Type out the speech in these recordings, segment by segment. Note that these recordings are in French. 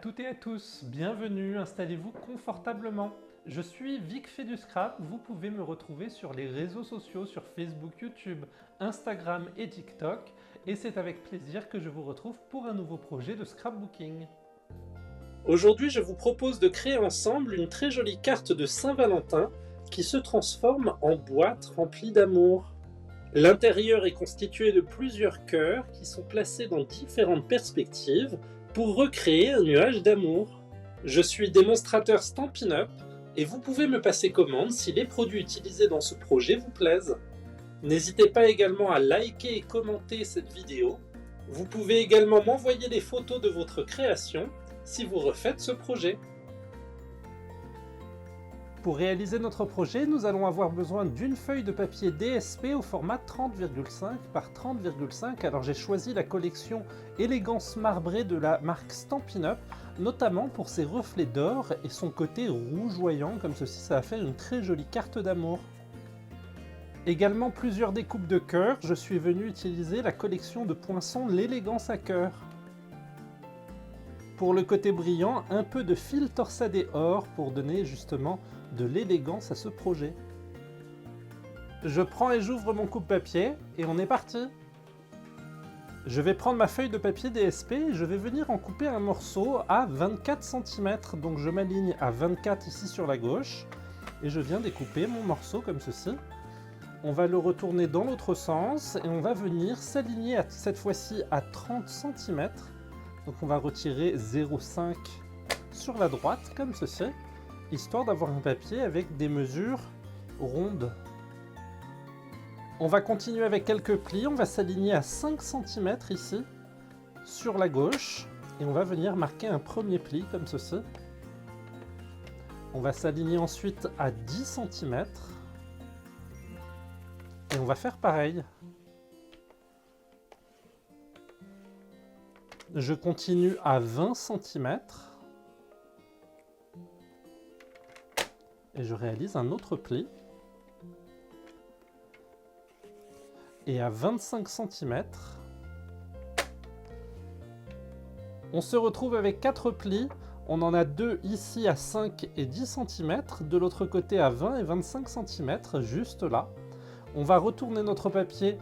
toutes et à tous, bienvenue, installez-vous confortablement. Je suis Vic fait du scrap, vous pouvez me retrouver sur les réseaux sociaux, sur Facebook, YouTube, Instagram et TikTok, et c'est avec plaisir que je vous retrouve pour un nouveau projet de scrapbooking. Aujourd'hui, je vous propose de créer ensemble une très jolie carte de Saint-Valentin qui se transforme en boîte remplie d'amour. L'intérieur est constitué de plusieurs cœurs qui sont placés dans différentes perspectives pour recréer un nuage d'amour. Je suis démonstrateur Stampin' Up et vous pouvez me passer commande si les produits utilisés dans ce projet vous plaisent. N'hésitez pas également à liker et commenter cette vidéo. Vous pouvez également m'envoyer des photos de votre création si vous refaites ce projet. Pour réaliser notre projet, nous allons avoir besoin d'une feuille de papier DSP au format 30,5 par 30,5. Alors j'ai choisi la collection Élégance marbrée de la marque Stampin' Up, notamment pour ses reflets d'or et son côté rougeoyant, comme ceci, ça va faire une très jolie carte d'amour. Également plusieurs découpes de cœur, je suis venu utiliser la collection de Poinçon l'élégance à cœur. Pour le côté brillant, un peu de fil torsadé or pour donner justement de l'élégance à ce projet. Je prends et j'ouvre mon coupe-papier et on est parti. Je vais prendre ma feuille de papier DSP et je vais venir en couper un morceau à 24 cm. Donc je m'aligne à 24 ici sur la gauche et je viens découper mon morceau comme ceci. On va le retourner dans l'autre sens et on va venir s'aligner cette fois-ci à 30 cm. Donc on va retirer 0,5 sur la droite comme ceci, histoire d'avoir un papier avec des mesures rondes. On va continuer avec quelques plis, on va s'aligner à 5 cm ici, sur la gauche, et on va venir marquer un premier pli comme ceci. On va s'aligner ensuite à 10 cm, et on va faire pareil. Je continue à 20 cm et je réalise un autre pli. Et à 25 cm, on se retrouve avec 4 plis. On en a 2 ici à 5 et 10 cm, de l'autre côté à 20 et 25 cm, juste là. On va retourner notre papier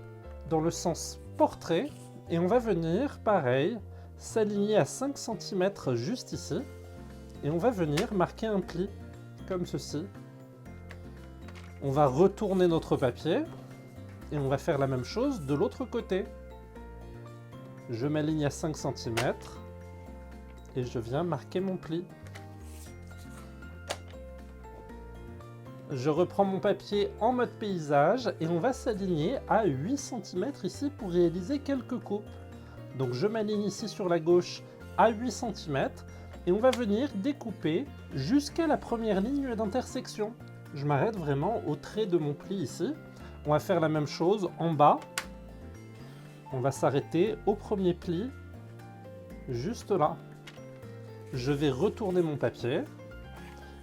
dans le sens portrait et on va venir, pareil, s'aligner à 5 cm juste ici et on va venir marquer un pli comme ceci. On va retourner notre papier et on va faire la même chose de l'autre côté. Je m'aligne à 5 cm et je viens marquer mon pli. Je reprends mon papier en mode paysage et on va s'aligner à 8 cm ici pour réaliser quelques coupes. Donc je m'aligne ici sur la gauche à 8 cm et on va venir découper jusqu'à la première ligne d'intersection. Je m'arrête vraiment au trait de mon pli ici. On va faire la même chose en bas. On va s'arrêter au premier pli, juste là. Je vais retourner mon papier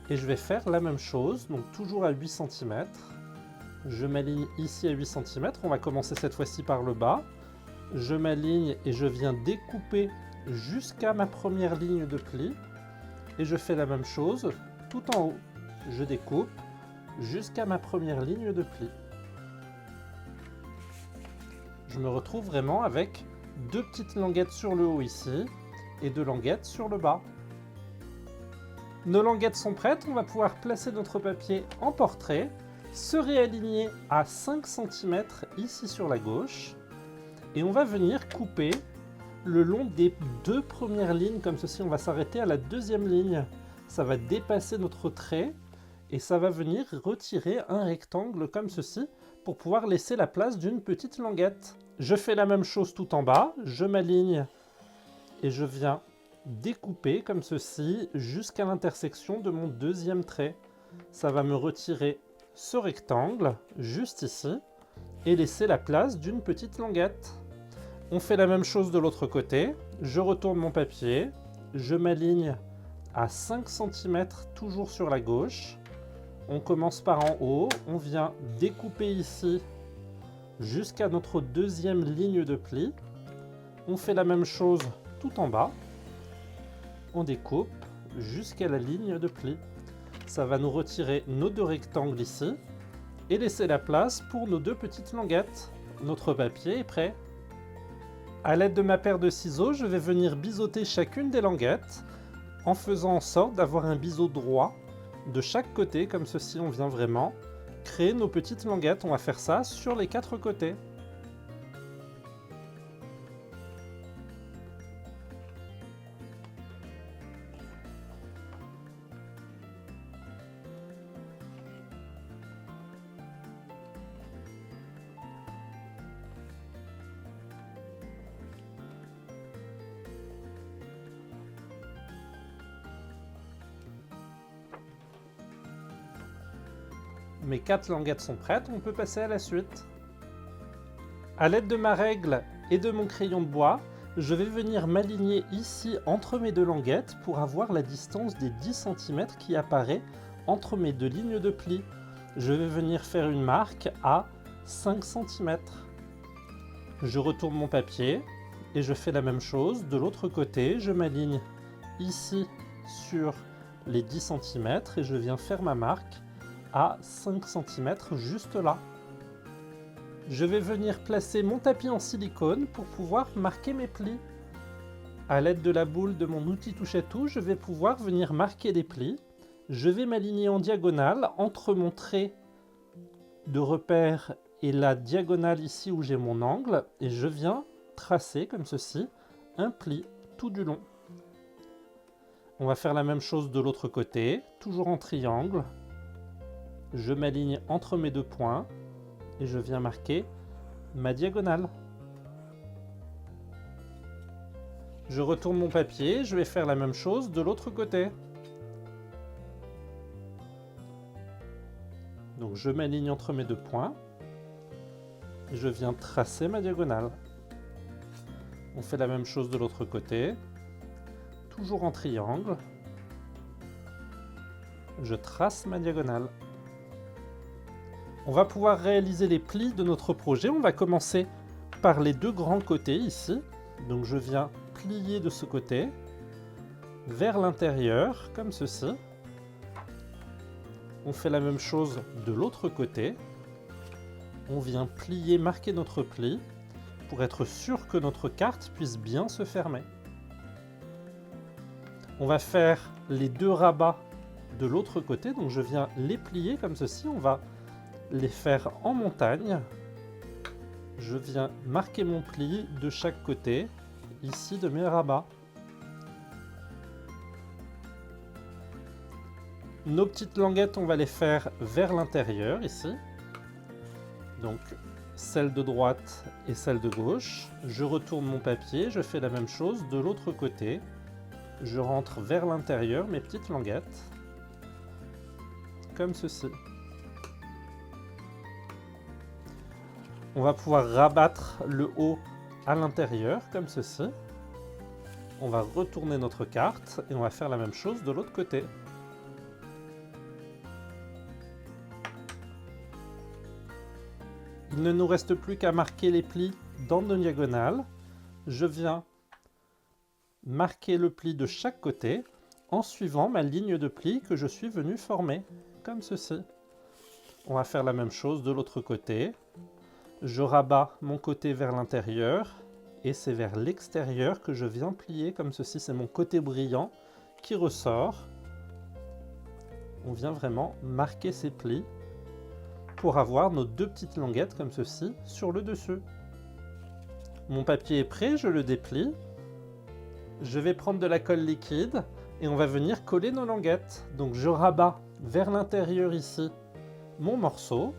et je vais faire la même chose, donc toujours à 8 cm. Je m'aligne ici à 8 cm. On va commencer cette fois-ci par le bas. Je m'aligne et je viens découper jusqu'à ma première ligne de pli. Et je fais la même chose tout en haut. Je découpe jusqu'à ma première ligne de pli. Je me retrouve vraiment avec 2 petites languettes sur le haut ici et 2 languettes sur le bas. Nos languettes sont prêtes, on va pouvoir placer notre papier en portrait, se réaligner à 5 cm ici sur la gauche. Et on va venir couper le long des 2 premières lignes comme ceci. On va s'arrêter à la 2e ligne. Ça va dépasser notre trait et ça va venir retirer un rectangle comme ceci pour pouvoir laisser la place d'une petite languette. Je fais la même chose tout en bas. Je m'aligne et je viens découper comme ceci jusqu'à l'intersection de mon 2e trait. Ça va me retirer ce rectangle juste ici et laisser la place d'une petite languette. On fait la même chose de l'autre côté. Je retourne mon papier. Je m'aligne à 5 cm toujours sur la gauche. On commence par en haut. On vient découper ici jusqu'à notre 2e ligne de pli. On fait la même chose tout en bas. on découpe jusqu'à la ligne de pli. Ça va nous retirer nos 2 rectangles ici et laisser la place pour nos 2 petites languettes. Notre papier est prêt. À l'aide de ma paire de ciseaux, je vais venir biseauter chacune des languettes en faisant en sorte d'avoir un biseau droit de chaque côté, comme ceci. On vient vraiment créer nos petites languettes. On va faire ça sur les 4 côtés. Mes 4 languettes sont prêtes, on peut passer à la suite. À l'aide de ma règle et de mon crayon de bois, je vais venir m'aligner ici entre mes 2 languettes pour avoir la distance des 10 cm qui apparaît entre mes 2 lignes de pli. Je vais venir faire une marque à 5 cm. Je retourne mon papier et je fais la même chose de l'autre côté. Je m'aligne ici sur les 10 cm et je viens faire ma marque à 5 cm juste là. Je vais venir placer mon tapis en silicone pour pouvoir marquer mes plis. À l'aide de la boule de mon outil touche-à-tout, je vais pouvoir venir marquer des plis. Je vais m'aligner en diagonale entre mon trait de repère et la diagonale ici où j'ai mon angle et je viens tracer comme ceci un pli tout du long. On va faire la même chose de l'autre côté, toujours en triangle. Je m'aligne entre mes 2 points et je viens marquer ma diagonale. Je retourne mon papier, je vais faire la même chose de l'autre côté. Donc je m'aligne entre mes 2 points et je viens tracer ma diagonale. On fait la même chose de l'autre côté, toujours en triangle. Je trace ma diagonale. On va pouvoir réaliser les plis de notre projet. On va commencer par les 2 grands côtés ici. Donc je viens plier de ce côté vers l'intérieur, comme ceci. On fait la même chose de l'autre côté. On vient plier, marquer notre pli pour être sûr que notre carte puisse bien se fermer. On va faire les 2 rabats de l'autre côté. Donc je viens les plier comme ceci. On va les faire en montagne. Je viens marquer mon pli de chaque côté, ici de mes rabats. Nos petites languettes, on va les faire vers l'intérieur, ici. Donc, celle de droite et celle de gauche. Je retourne mon papier, je fais la même chose de l'autre côté. Je rentre vers l'intérieur mes petites languettes, comme ceci. On va pouvoir rabattre le haut à l'intérieur, comme ceci. On va retourner notre carte et on va faire la même chose de l'autre côté. Il ne nous reste plus qu'à marquer les plis dans nos diagonales. Je viens marquer le pli de chaque côté en suivant ma ligne de pli que je suis venu former, comme ceci. On va faire la même chose de l'autre côté. Je rabats mon côté vers l'intérieur et c'est vers l'extérieur que je viens plier comme ceci. C'est mon côté brillant qui ressort. On vient vraiment marquer ces plis pour avoir nos 2 petites languettes comme ceci sur le dessus. Mon papier est prêt, je le déplie. Je vais prendre de la colle liquide et on va venir coller nos languettes. Donc je rabats vers l'intérieur ici mon morceau.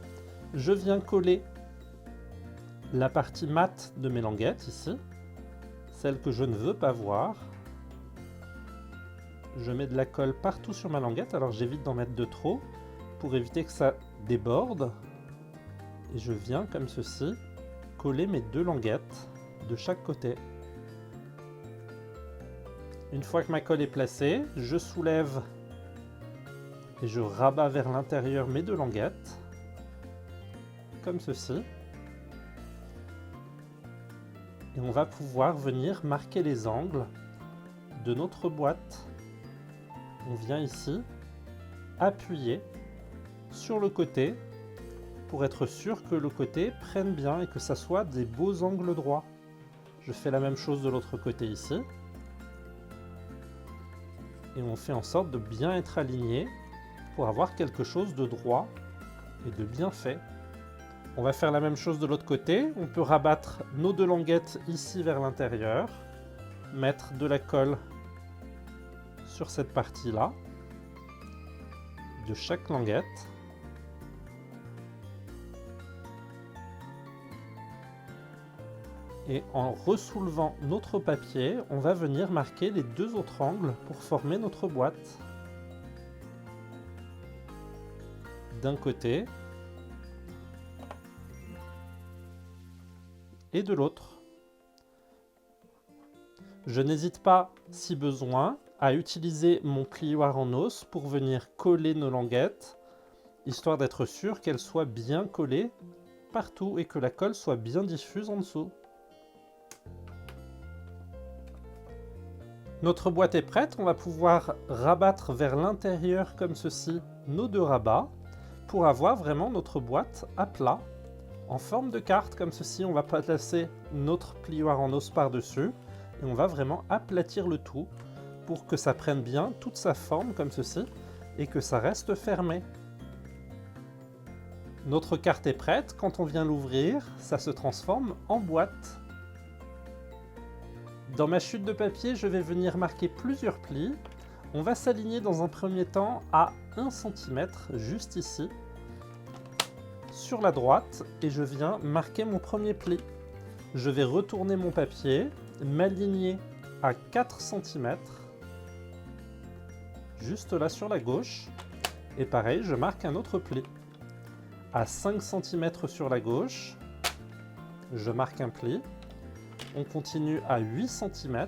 Je viens coller la partie mate de mes languettes ici, celle que je ne veux pas voir. Je mets de la colle partout sur ma languette, alors j'évite d'en mettre de trop pour éviter que ça déborde. Et je viens comme ceci coller mes 2 languettes de chaque côté. Une fois que ma colle est placée, je soulève et je rabats vers l'intérieur mes 2 languettes, comme ceci. Et on va pouvoir venir marquer les angles de notre boîte. On vient ici appuyer sur le côté pour être sûr que le côté prenne bien et que ça soit des beaux angles droits. Je fais la même chose de l'autre côté ici. Et on fait en sorte de bien être aligné pour avoir quelque chose de droit et de bien fait. On va faire la même chose de l'autre côté. On peut rabattre nos deux languettes ici vers l'intérieur, mettre de la colle sur cette partie-là de chaque languette. Et en ressoulevant notre papier, on va venir marquer les deux autres angles pour former notre boîte. D'un côté et de l'autre. Je n'hésite pas, si besoin, à utiliser mon plioir en os pour venir coller nos languettes, histoire d'être sûr qu'elles soient bien collées partout et que la colle soit bien diffuse en dessous. Notre boîte est prête, on va pouvoir rabattre vers l'intérieur comme ceci nos deux rabats pour avoir vraiment notre boîte à plat en forme de carte comme ceci. On va placer notre plioir en os par-dessus et on va vraiment aplatir le tout pour que ça prenne bien toute sa forme comme ceci et que ça reste fermé. Notre carte est prête, quand on vient l'ouvrir, ça se transforme en boîte. Dans ma chute de papier, je vais venir marquer plusieurs plis. On va s'aligner dans un premier temps à 1 cm, juste ici, sur la droite, et je viens marquer mon premier pli. Je vais retourner mon papier, m'aligner à 4 cm, juste là sur la gauche, et pareil, je marque un autre pli. À 5 cm sur la gauche, je marque un pli. On continue à 8 cm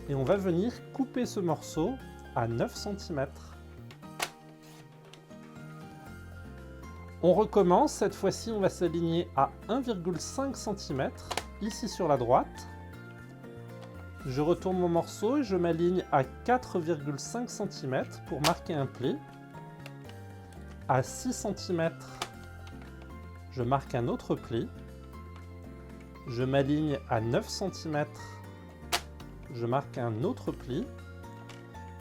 et on va venir couper ce morceau à 9 cm. On recommence, cette fois-ci on va s'aligner à 1,5 cm ici sur la droite. Je retourne mon morceau et je m'aligne à 4,5 cm pour marquer un pli. À 6 cm, je marque un autre pli, je m'aligne à 9 cm, je marque un autre pli,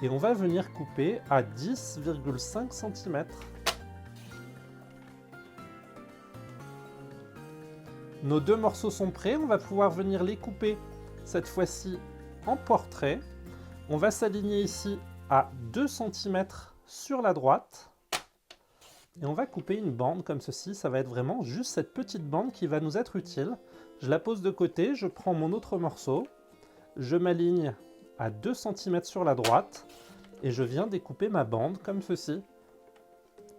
et on va venir couper à 10,5 cm. Nos deux morceaux sont prêts, on va pouvoir venir les couper, cette fois-ci en portrait. On va s'aligner ici à 2 cm sur la droite. Et on va couper une bande comme ceci, ça va être vraiment juste cette petite bande qui va nous être utile. Je la pose de côté, je prends mon autre morceau, je m'aligne à 2 cm sur la droite et je viens découper ma bande comme ceci.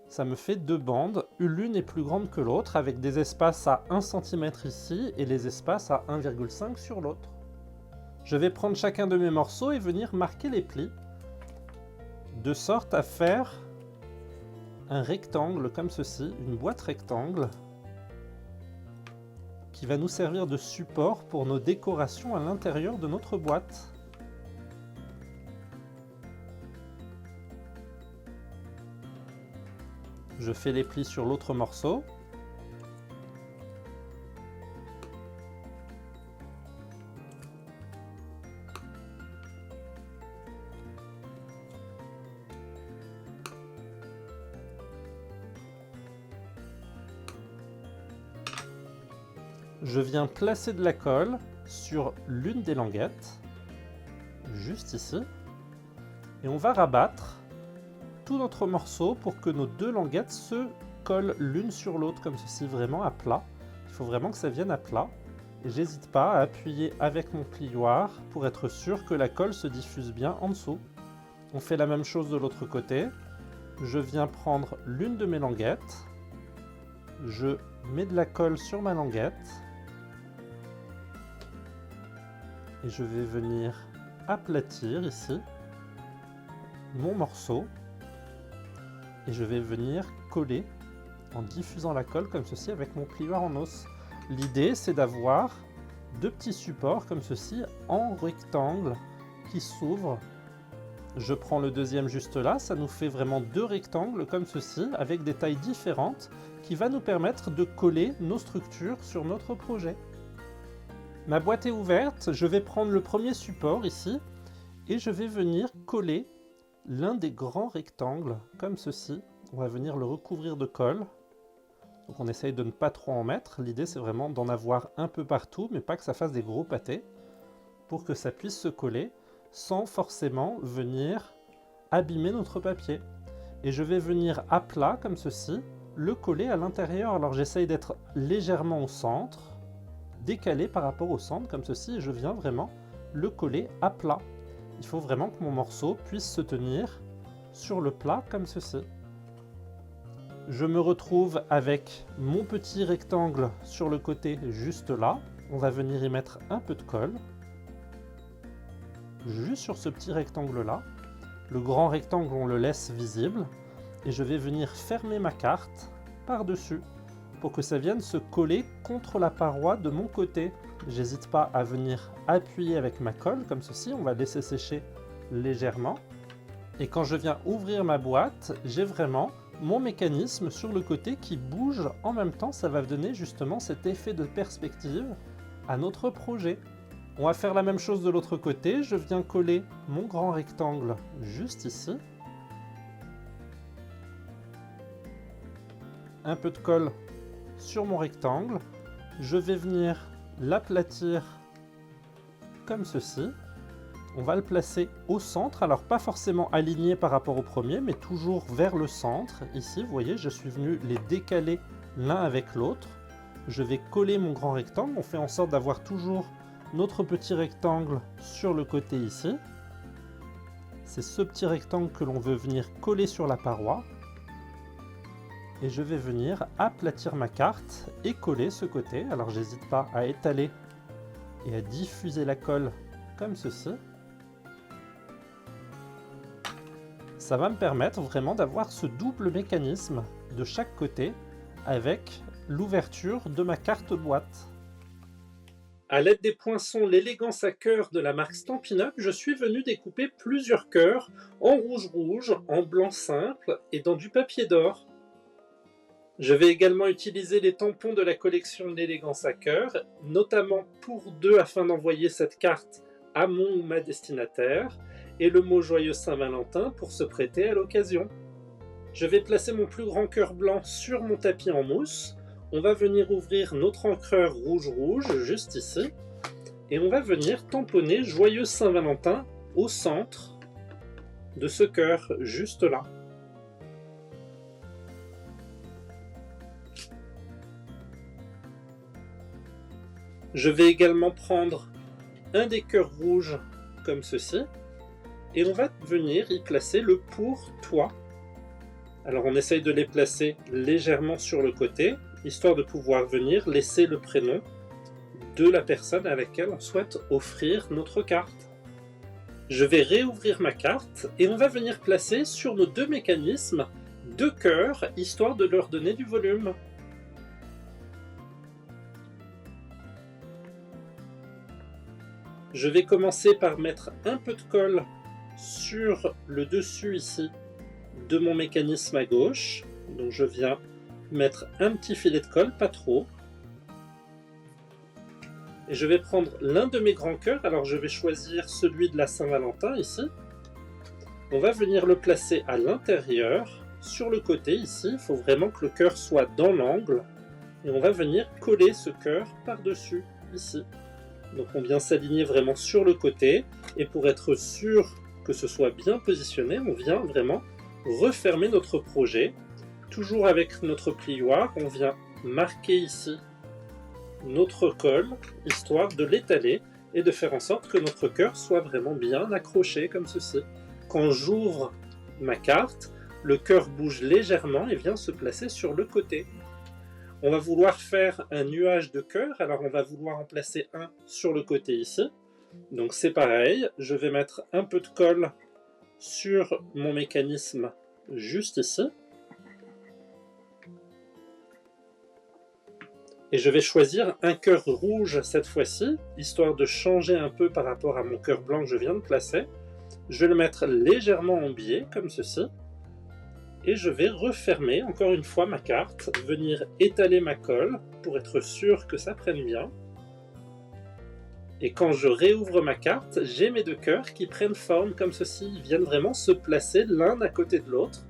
Ça me fait deux bandes, l'une est plus grande que l'autre avec des espaces à 1 cm ici et les espaces à 1,5 sur l'autre. Je vais prendre chacun de mes morceaux et venir marquer les plis de sorte à faire un rectangle comme ceci, une boîte rectangle qui va nous servir de support pour nos décorations à l'intérieur de notre boîte. Je fais les plis sur l'autre morceau. Je viens placer de la colle sur l'une des languettes, juste ici, et on va rabattre tout notre morceau pour que nos deux languettes se collent l'une sur l'autre comme ceci, vraiment à plat. Il faut vraiment que ça vienne à plat. Et j'hésite pas à appuyer avec mon plioir pour être sûr que la colle se diffuse bien en dessous. On fait la même chose de l'autre côté. Je viens prendre l'une de mes languettes, je mets de la colle sur ma languette, et je vais venir aplatir ici mon morceau et je vais venir coller en diffusant la colle comme ceci avec mon plioir en os. L'idée c'est d'avoir deux petits supports comme ceci en rectangle qui s'ouvrent. Je prends le deuxième juste là, ça nous fait vraiment deux rectangles comme ceci avec des tailles différentes qui va nous permettre de coller nos structures sur notre projet. Ma boîte est ouverte, je vais prendre le premier support ici et je vais venir coller l'un des grands rectangles comme ceci. On va venir le recouvrir de colle. Donc on essaye de ne pas trop en mettre. L'idée c'est vraiment d'en avoir un peu partout, mais pas que ça fasse des gros pâtés, pour que ça puisse se coller sans forcément venir abîmer notre papier. Et je vais venir à plat comme ceci, le coller à l'intérieur. Alors j'essaye d'être légèrement au centre, décalé par rapport au centre comme ceci, et je viens vraiment le coller à plat. Il faut vraiment que mon morceau puisse se tenir sur le plat comme ceci. Je me retrouve avec mon petit rectangle sur le côté juste là. On va venir y mettre un peu de colle. Juste sur ce petit rectangle là. Le grand rectangle, on le laisse visible. Et je vais venir fermer ma carte par-dessus pour que ça vienne se coller contre la paroi de mon côté. J'hésite pas à venir appuyer avec ma colle comme ceci. On va laisser sécher légèrement. Et quand je viens ouvrir ma boîte, j'ai vraiment mon mécanisme sur le côté qui bouge en même temps. Ça va donner justement cet effet de perspective à notre projet. On va faire la même chose de l'autre côté. Je viens coller mon grand rectangle juste ici. Un peu de colle sur mon rectangle. Je vais venir l'aplatir comme ceci. On va le placer au centre, alors pas forcément aligné par rapport au premier, mais toujours vers le centre. Ici, vous voyez, je suis venu les décaler l'un avec l'autre. Je vais coller mon grand rectangle. On fait en sorte d'avoir toujours notre petit rectangle sur le côté ici. C'est ce petit rectangle que l'on veut venir coller sur la paroi. Et je vais venir aplatir ma carte et coller ce côté. Alors j'hésite pas à étaler et à diffuser la colle comme ceci. Ça va me permettre vraiment d'avoir ce double mécanisme de chaque côté avec l'ouverture de ma carte boîte. À l'aide des poinçons l'élégance à cœur de la marque Stampin' Up, je suis venu découper plusieurs cœurs en rouge, en blanc simple et dans du papier d'or. Je vais également utiliser les tampons de la collection l'élégance à cœur, notamment pour deux afin d'envoyer cette carte à mon ou ma destinataire, et le mot joyeux Saint-Valentin pour se prêter à l'occasion. Je vais placer mon plus grand cœur blanc sur mon tapis en mousse. On va venir ouvrir notre encreur rouge juste ici. Et on va venir tamponner joyeux Saint-Valentin au centre de ce cœur juste là. Je vais également prendre un des cœurs rouges comme ceci. Et on va venir y placer le pour toi. Alors on essaye de les placer légèrement sur le côté, histoire de pouvoir venir laisser le prénom de la personne à laquelle on souhaite offrir notre carte. Je vais réouvrir ma carte et on va venir placer sur nos deux mécanismes deux cœurs, histoire de leur donner du volume. Je vais commencer par mettre un peu de colle sur le dessus ici de mon mécanisme à gauche. Donc je viens mettre un petit filet de colle, pas trop. Et je vais prendre l'un de mes grands cœurs. Alors je vais choisir celui de la Saint-Valentin ici. On va venir le placer à l'intérieur, sur le côté ici. Il faut vraiment que le cœur soit dans l'angle. Et on va venir coller ce cœur par-dessus ici. Donc on vient s'aligner vraiment sur le côté. Et pour être sûr que ce soit bien positionné, on vient vraiment refermer notre projet. Toujours avec notre plioir, on vient marquer ici notre colle, histoire de l'étaler et de faire en sorte que notre cœur soit vraiment bien accroché comme ceci. Quand j'ouvre ma carte, le cœur bouge légèrement et vient se placer sur le côté. On va vouloir faire un nuage de cœur, alors on va vouloir en placer un sur le côté ici. Donc c'est pareil, je vais mettre un peu de colle sur mon mécanisme juste ici. Et je vais choisir un cœur rouge cette fois-ci, histoire de changer un peu par rapport à mon cœur blanc que je viens de placer. Je vais le mettre légèrement en biais, comme ceci. Et je vais refermer encore une fois ma carte, venir étaler ma colle pour être sûr que ça prenne bien. Et quand je réouvre ma carte, j'ai mes deux cœurs qui prennent forme comme ceci. Ils viennent vraiment se placer l'un à côté de l'autre.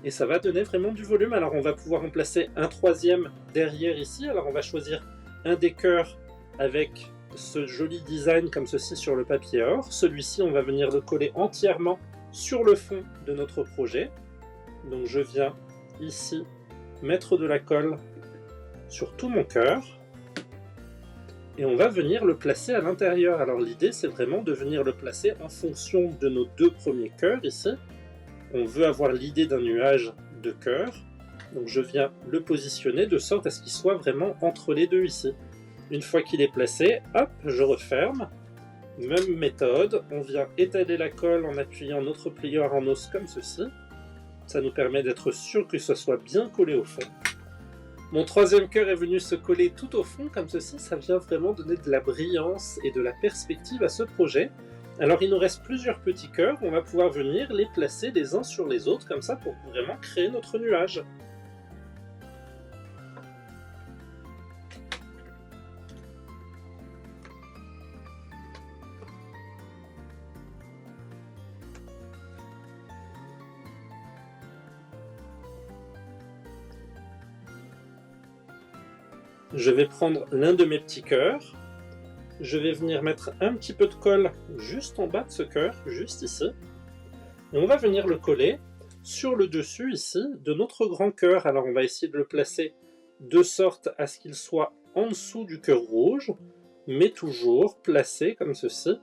Et ça va donner vraiment du volume. Alors on va pouvoir en placer un troisième derrière ici. Alors on va choisir un des cœurs avec ce joli design comme ceci sur le papier or. Celui-ci, on va venir le coller entièrement sur le fond de notre projet. Donc je viens ici mettre de la colle sur tout mon cœur. Et on va venir le placer à l'intérieur. Alors l'idée, c'est vraiment de venir le placer en fonction de nos deux premiers cœurs ici. On veut avoir l'idée d'un nuage de cœurs. Donc je viens le positionner de sorte à ce qu'il soit vraiment entre les deux ici. Une fois qu'il est placé, hop, je referme. Même méthode, on vient étaler la colle en appuyant notre plieur en os comme ceci. Ça nous permet d'être sûr que ce soit bien collé au fond. Mon troisième cœur est venu se coller tout au fond comme ceci, ça vient vraiment donner de la brillance et de la perspective à ce projet. Alors il nous reste plusieurs petits cœurs, on va pouvoir venir les placer les uns sur les autres comme ça pour vraiment créer notre nuage. Je vais prendre l'un de mes petits cœurs, je vais venir mettre un petit peu de colle juste en bas de ce cœur, juste ici, et on va venir le coller sur le dessus ici de notre grand cœur. Alors on va essayer de le placer de sorte à ce qu'il soit en dessous du cœur rouge, mais toujours placé comme ceci,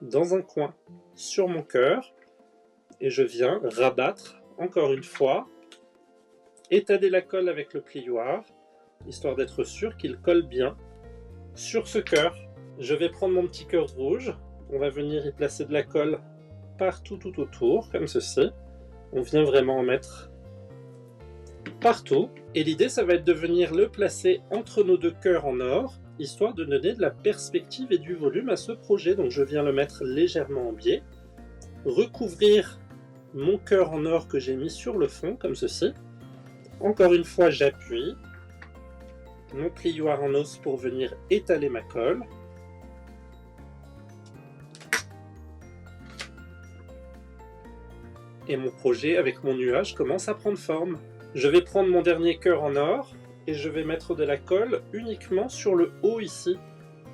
dans un coin sur mon cœur, et je viens rabattre encore une fois, étaler la colle avec le plioir, histoire d'être sûr qu'il colle bien sur ce cœur. Je vais prendre mon petit cœur rouge, on va venir y placer de la colle partout tout autour, comme ceci. On vient vraiment en mettre partout. Et l'idée, ça va être de venir le placer entre nos deux cœurs en or, histoire de donner de la perspective et du volume à ce projet. Donc je viens le mettre légèrement en biais, recouvrir mon cœur en or que j'ai mis sur le fond, comme ceci. Encore une fois, j'appuie mon plioir en os pour venir étaler ma colle. Et mon projet avec mon nuage commence à prendre forme. Je vais prendre mon dernier cœur en or et je vais mettre de la colle uniquement sur le haut ici,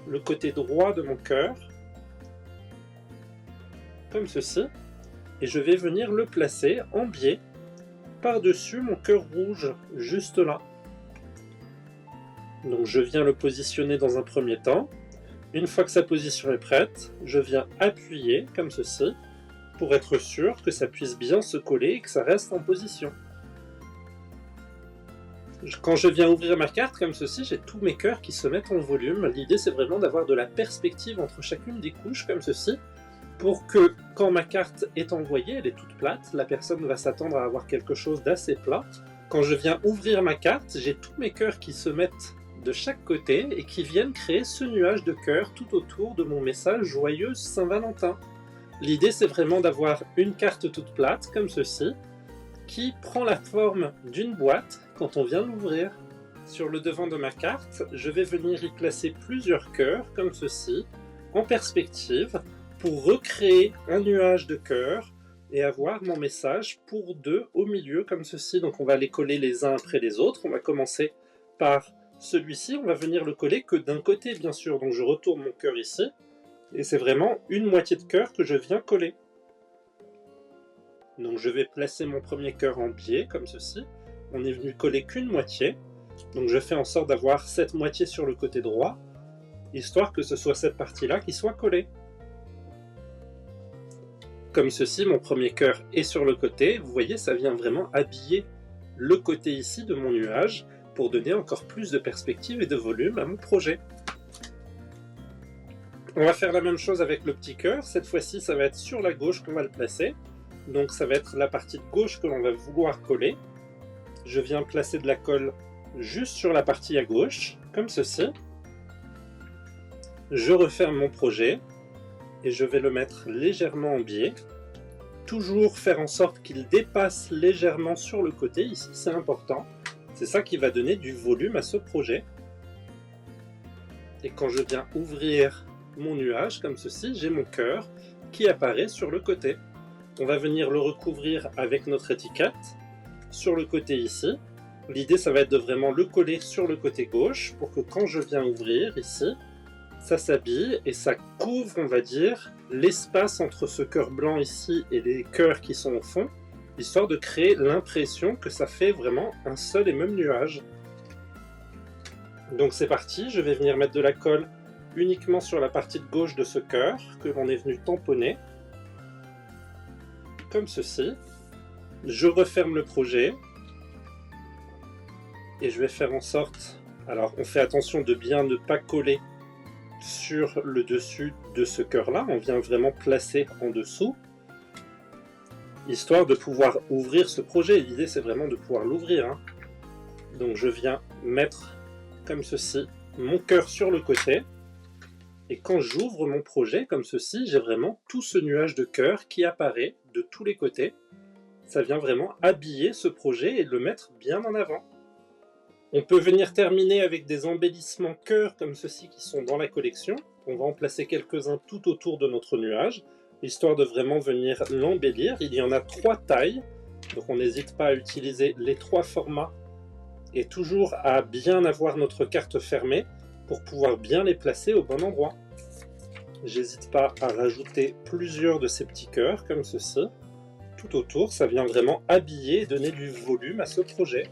le côté droit de mon cœur, comme ceci. Et je vais venir le placer en biais par-dessus mon cœur rouge, juste là. Donc je viens le positionner dans un premier temps. Une fois que sa position est prête, je viens appuyer comme ceci pour être sûr que ça puisse bien se coller et que ça reste en position. Quand je viens ouvrir ma carte comme ceci, j'ai tous mes cœurs qui se mettent en volume. L'idée, c'est vraiment d'avoir de la perspective entre chacune des couches comme ceci pour que quand ma carte est envoyée, elle est toute plate, la personne va s'attendre à avoir quelque chose d'assez plat. Quand je viens ouvrir ma carte, j'ai tous mes cœurs qui se mettent de chaque côté et qui viennent créer ce nuage de cœur tout autour de mon message Joyeuse Saint-Valentin. L'idée, c'est vraiment d'avoir une carte toute plate comme ceci qui prend la forme d'une boîte quand on vient l'ouvrir. Sur le devant de ma carte, je vais venir y placer plusieurs cœurs comme ceci en perspective pour recréer un nuage de cœur et avoir mon message pour deux au milieu comme ceci. Donc on va les coller les uns après les autres. On va commencer par celui-ci, on va venir le coller que d'un côté bien sûr. Donc je retourne mon cœur ici et c'est vraiment une moitié de cœur que je viens coller. Donc je vais placer mon premier cœur en biais comme ceci. On est venu coller qu'une moitié. Donc je fais en sorte d'avoir cette moitié sur le côté droit, histoire que ce soit cette partie-là qui soit collée. Comme ceci, mon premier cœur est sur le côté. Vous voyez, ça vient vraiment habiller le côté ici de mon nuage pour donner encore plus de perspective et de volume à mon projet. On va faire la même chose avec le petit cœur. Cette fois-ci, ça va être sur la gauche qu'on va le placer. Donc ça va être la partie de gauche que l'on va vouloir coller. Je viens placer de la colle juste sur la partie à gauche. comme ceci. Je referme mon projet et je vais le mettre légèrement en biais. Toujours faire en sorte qu'il dépasse légèrement sur le côté, ici c'est important. C'est ça qui va donner du volume à ce projet. Et quand je viens ouvrir mon nuage comme ceci, j'ai mon cœur qui apparaît sur le côté. On va venir le recouvrir avec notre étiquette sur le côté ici. L'idée ça va être de vraiment le coller sur le côté gauche pour que quand je viens ouvrir ici, ça s'habille et ça couvre, on va dire, l'espace entre ce cœur blanc ici et les cœurs qui sont au fond, histoire de créer l'impression que ça fait vraiment un seul et même nuage. Donc c'est parti, je vais venir mettre de la colle uniquement sur la partie de gauche de ce cœur que l'on est venu tamponner, comme ceci. Je referme le projet et je vais faire en sorte, alors on fait attention de bien ne pas coller sur le dessus de ce cœur là, on vient vraiment placer en dessous, histoire de pouvoir ouvrir ce projet. L'idée c'est vraiment de pouvoir l'ouvrir, hein. Donc je viens mettre comme ceci mon cœur sur le côté, et quand j'ouvre mon projet comme ceci, j'ai vraiment tout ce nuage de cœur qui apparaît de tous les côtés. Ça vient vraiment habiller ce projet et le mettre bien en avant. On peut venir terminer avec des embellissements cœur comme ceux-ci qui sont dans la collection. On va en placer quelques-uns tout autour de notre nuage, histoire de vraiment venir l'embellir. Il y en a 3 tailles, donc on n'hésite pas à utiliser les 3 formats et toujours à bien avoir notre carte fermée pour pouvoir bien les placer au bon endroit. J'hésite pas à rajouter plusieurs de ces petits cœurs comme ceci tout autour. Ça vient vraiment habiller et donner du volume à ce projet.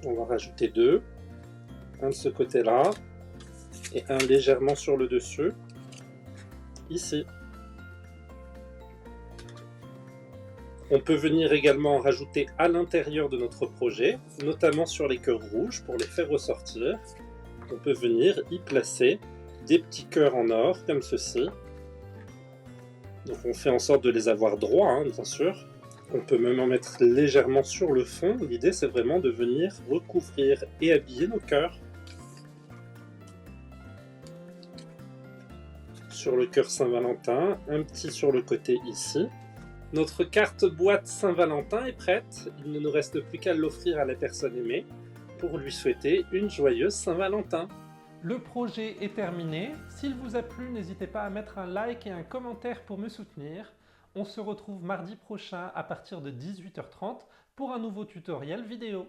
On va rajouter 2, un de ce côté-là et un légèrement sur le dessus, ici. On peut venir également rajouter à l'intérieur de notre projet, notamment sur les cœurs rouges pour les faire ressortir. On peut venir y placer des petits cœurs en or comme ceci. Donc on fait en sorte de les avoir droits, hein, bien sûr. On peut même en mettre légèrement sur le fond. L'idée c'est vraiment de venir recouvrir et habiller nos cœurs. Sur le cœur Saint-Valentin, un petit sur le côté ici. Notre carte boîte Saint-Valentin est prête. Il ne nous reste plus qu'à l'offrir à la personne aimée pour lui souhaiter une joyeuse Saint-Valentin. Le projet est terminé. S'il vous a plu, n'hésitez pas à mettre un like et un commentaire pour me soutenir. On se retrouve mardi prochain à partir de 18h30 pour un nouveau tutoriel vidéo.